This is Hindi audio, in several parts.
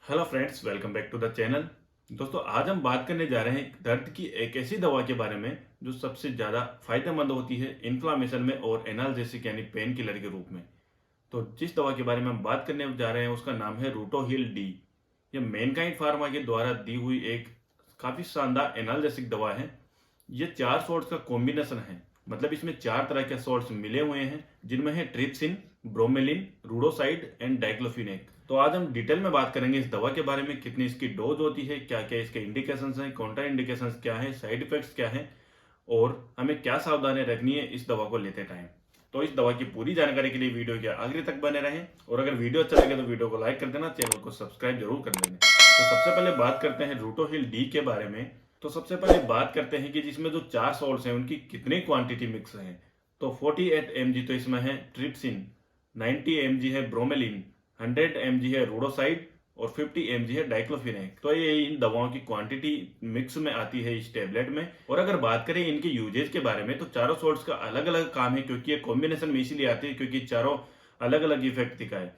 Hello friends, welcome back to the channel. दोस्तों, आज हम बात करने जा रहे हैं दर्द की एक ऐसी दवा के बारे में जो सबसे ज़्यादा फायदेमंद होती है इन्फ्लामेशन में और एनाल्जेसिक यानी पेन किलर के रूप में। तो जिस दवा के बारे में हम बात करने जा रहे हैं उसका नाम है रूटोहिल डी। ये मैनकाइंड फार्मा के द्वारा दी हुई एक काफ़ी शानदार एनाल्जेसिक दवा है। ये 4 सॉल्ट्स का कॉम्बिनेशन है। मतलब इसमें 4 तरह के सॉल्ट्स मिले हुए हैं, जिनमें है ट्रिप्सिन, ब्रोमेलिन, रूडोसाइड एंड डाइक्लोफिनेक। तो आज हम डिटेल में बात करेंगे इस दवा के बारे में, कितनी इसकी डोज होती है, क्या क्या इसके इंडिकेशंस हैं, कॉन्ट्रा इंडिकेशंस क्या हैं, साइड इफेक्ट्स क्या हैं और हमें क्या सावधानी रखनी है इस दवा को लेते टाइम। तो इस दवा की पूरी जानकारी के लिए वीडियो के आखिर तक बने रहें और अगर वीडियो अच्छा लगे तो वीडियो को लाइक कर देना, चैनल को सब्सक्राइब जरूर कर लेना। तो सबसे पहले बात करते हैं रूटोहिल डी के बारे में। तो सबसे पहले बात करते हैं कि जिसमें जो 4 सॉल्ट्स हैं उनकी कितनी क्वांटिटी मिक्स है। तो 48 mg तो इसमें है ट्रिप्सिन, 90 mg है ब्रोमेलिन, 100 mg है रूडोसाइड और 50 mg है डाइक्लोफिनेक। तो ये इन दवाओं की क्वांटिटी मिक्स में आती है इस टेबलेट में। और अगर बात करें इनके यूजेज के बारे में तो चारों सॉल्ट्स का अलग अलग काम है, क्योंकि ये कॉम्बिनेशन में इसीलिए आती है क्योंकि चारों अलग अलग इफेक्ट दिखाए।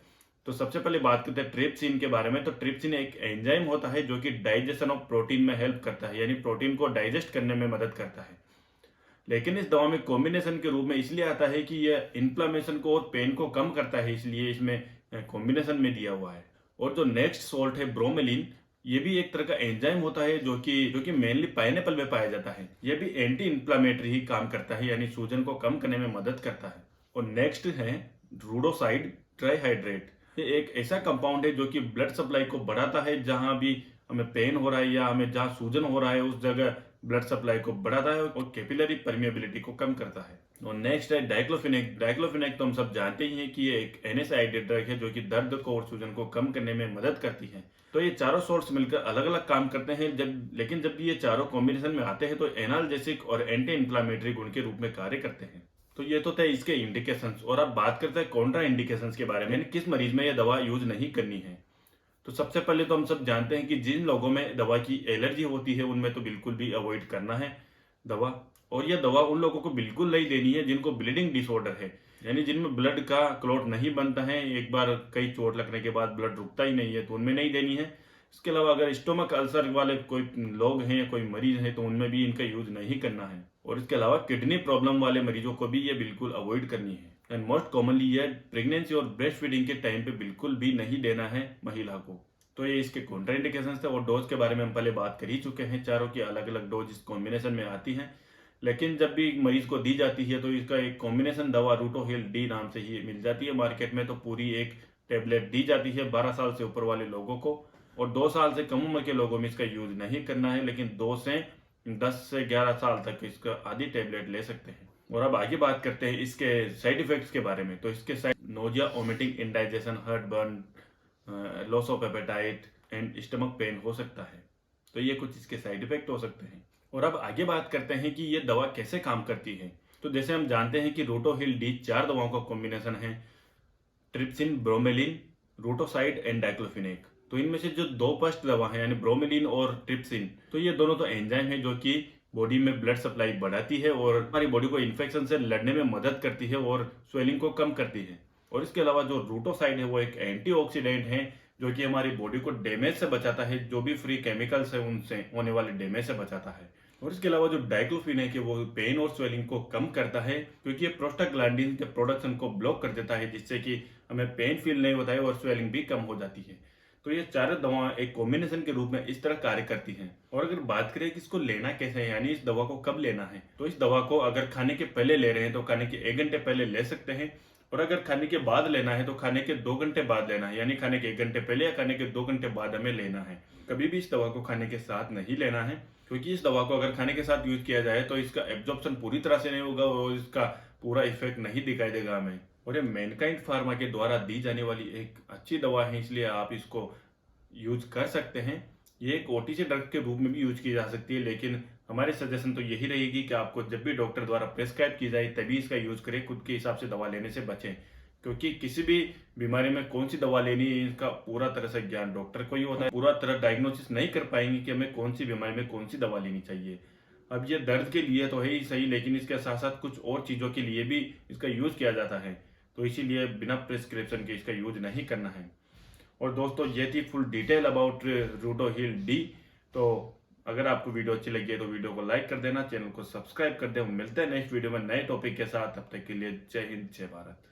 तो सबसे पहले बात करते हैं ट्रिप्सिन के बारे में। तो ट्रिप्सिन एक एंजाइम होता है जो कि डाइजेशन ऑफ प्रोटीन में हेल्प करता है, यानी प्रोटीन को डाइजेस्ट करने में मदद करता है। लेकिन इस दवा में कॉम्बिनेशन के रूप में इसलिए आता है कि यह इन्फ्लामेशन को और पेन को कम करता है, इसलिए इसमें कॉम्बिनेशन में दिया हुआ है। और जो नेक्स्ट सॉल्ट है ब्रोमेलिन, ये भी एक तरह का एंजाइम होता है जो कि मेनली पाइनएप्पल में पाया जाता है। यह भी एंटी इन्फ्लामेटरी ही काम करता है, यानी सूजन को कम करने में मदद करता है। और नेक्स्ट है रूडोसाइड ट्राइहाइड्रेट। ये एक ऐसा कंपाउंड है जो कि ब्लड सप्लाई को बढ़ाता है। जहां भी हमें पेन हो रहा है या हमें जहां सूजन हो रहा है उस जगह ब्लड सप्लाई को बढ़ाता है और कैपिलरी परमिएबिलिटी को कम करता है। और नेक्स्ट है डाइक्लोफिनेक। डाइक्लोफिनेक तो हम सब जानते ही हैं कि ये एक एनएसआईडी ड्रग है जो कि दर्द को और सूजन को कम करने में मदद करती है। तो ये चारों सोर्स मिलकर अलग अलग काम करते हैं। लेकिन जब भी ये चारों कॉम्बिनेशन में आते हैं तो एनाल्जेसिक और एंटी इन्फ्लामेटरी गुण के रूप में कार्य करते हैं। तो ये तो थे इसके इंडिकेशंस। और अब बात करते हैं कॉन्ट्रा इंडिकेशंस के बारे में, किस मरीज में यह दवा यूज नहीं करनी है। तो सबसे पहले तो हम सब जानते हैं कि जिन लोगों में दवा की एलर्जी होती है उनमें तो बिल्कुल भी अवॉइड करना है दवा। और यह दवा उन लोगों को बिल्कुल नहीं देनी है जिनको ब्लीडिंग डिसऑर्डर है, यानी जिनमें ब्लड का क्लॉट नहीं बनता है, एक बार कई चोट लगने के बाद ब्लड रुकता ही नहीं है, तो उनमें नहीं देनी है। इसके अलावा अगर स्टोमक अल्सर वाले कोई लोग हैं या कोई मरीज हैं तो उनमें भी इनका यूज नहीं करना है। और इसके अलावा किडनी प्रॉब्लम वाले मरीजों को भी ये बिल्कुल अवॉइड करनी है। एंड मोस्ट कॉमनली ये प्रेगनेंसी और ब्रेस्ट फीडिंग के टाइम पे बिल्कुल भी नहीं देना है महिला को। तो ये इसके कॉन्ट्राइंडिकेशन थे। और डोज के बारे में हम पहले बात कर ही चुके हैं, चारों की अलग अलग डोज इस कॉम्बिनेशन में आती हैं। लेकिन जब भी मरीज को दी जाती है तो इसका एक कॉम्बिनेशन दवा रूटोहिल डी नाम से ही मिल जाती है मार्केट में। तो पूरी एक टेबलेट दी जाती है 12 साल से ऊपर वाले लोगों को। और 2 साल से कम उम्र के लोगों में इसका यूज नहीं करना है, लेकिन 2 से 10 से 11 साल तक इसका आधी टेबलेट ले सकते हैं। और अब आगे बात करते हैं इसके साइड इफेक्ट्स के बारे में। तो इसके side nausea, vomiting, indigestion, heart burn, loss of appetite and stomach pain हो सकता है। तो ये कुछ इसके साइड इफेक्ट हो सकते हैं। और अब आगे बात करते हैं कि ये दवा कैसे काम करती है। तो जैसे हम जानते हैं कि रूटोहिल डी 4 दवाओं का कॉम्बिनेशन है, ट्रिप्सिन, ब्रोमेलिन, रूटोसाइड एंड डाइक्लोफिनेक। तो इनमें से जो 2 फर्स्ट दवा है यानी ब्रोमेलिन और ट्रिप्सिन, तो ये दोनों तो एंजाइम है जो कि बॉडी में ब्लड सप्लाई बढ़ाती है और हमारी बॉडी को इन्फेक्शन से लड़ने में मदद करती है और स्वेलिंग को कम करती है। और इसके अलावा जो रूटोसाइड है वो एक एंटीऑक्सीडेंट है जो कि हमारी बॉडी को डैमेज से बचाता है, जो भी फ्री केमिकल्स है उनसे होने वाले डैमेज से बचाता है। और इसके अलावा जो डाइक्लोफिनेक है वो पेन और स्वेलिंग को कम करता है, क्योंकि ये प्रोस्टाग्लैंडिन के प्रोडक्शन को ब्लॉक कर देता है, जिससे कि हमें पेन फील नहीं होता है और स्वेलिंग भी कम हो जाती है। तो ये चारों दवाएं एक कॉम्बिनेशन के रूप में इस तरह कार्य करती हैं। और अगर बात करें कि इसको लेना कैसे है, यानी इस दवा को कब लेना है, तो इस दवा को अगर खाने के पहले ले रहे हैं तो खाने के 1 घंटे पहले ले सकते हैं। और अगर खाने के बाद लेना है तो खाने के 2 घंटे बाद लेना है, यानी खाने के 1 घंटे पहले या खाने के 2 घंटे बाद हमें लेना है। कभी भी इस दवा को खाने के साथ नहीं लेना है, क्योंकि इस दवा को अगर खाने के साथ यूज किया जाए तो इसका एब्जॉर्प्शन पूरी तरह से नहीं होगा और इसका पूरा इफेक्ट नहीं दिखाई देगा हमें। और ये मैनकाइंड फार्मा के द्वारा दी जाने वाली एक अच्छी दवा है, इसलिए आप इसको यूज कर सकते हैं। ये एक ओटीसी ड्रग के रूप में भी यूज की जा सकती है, लेकिन हमारी सजेशन तो यही रहेगी कि आपको जब भी डॉक्टर द्वारा प्रेस्क्राइब की जाए तभी इसका यूज करें, खुद के हिसाब से दवा लेने से बचें। क्योंकि किसी भी बीमारी में कौन सी दवा लेनी है इसका पूरा तरह से ज्ञान डॉक्टर को ही होता है। पूरा तरह डायग्नोसिस नहीं कर पाएंगे कि हमें कौन सी बीमारी में कौन सी दवा लेनी चाहिए। अब ये दर्द के लिए तो है ही सही, लेकिन इसके साथ साथ कुछ और चीज़ों के लिए भी इसका यूज किया जाता है, तो इसीलिए बिना प्रिस्क्रिप्शन के इसका यूज नहीं करना है। और दोस्तों ये थी फुल डिटेल अबाउट रूडोहिल डी। तो अगर आपको वीडियो अच्छी लगी है तो वीडियो को लाइक कर देना, चैनल को सब्सक्राइब कर दें। मिलते हैं नेक्स्ट वीडियो में नए टॉपिक के साथ, तब तक के लिए जय हिंद जय भारत।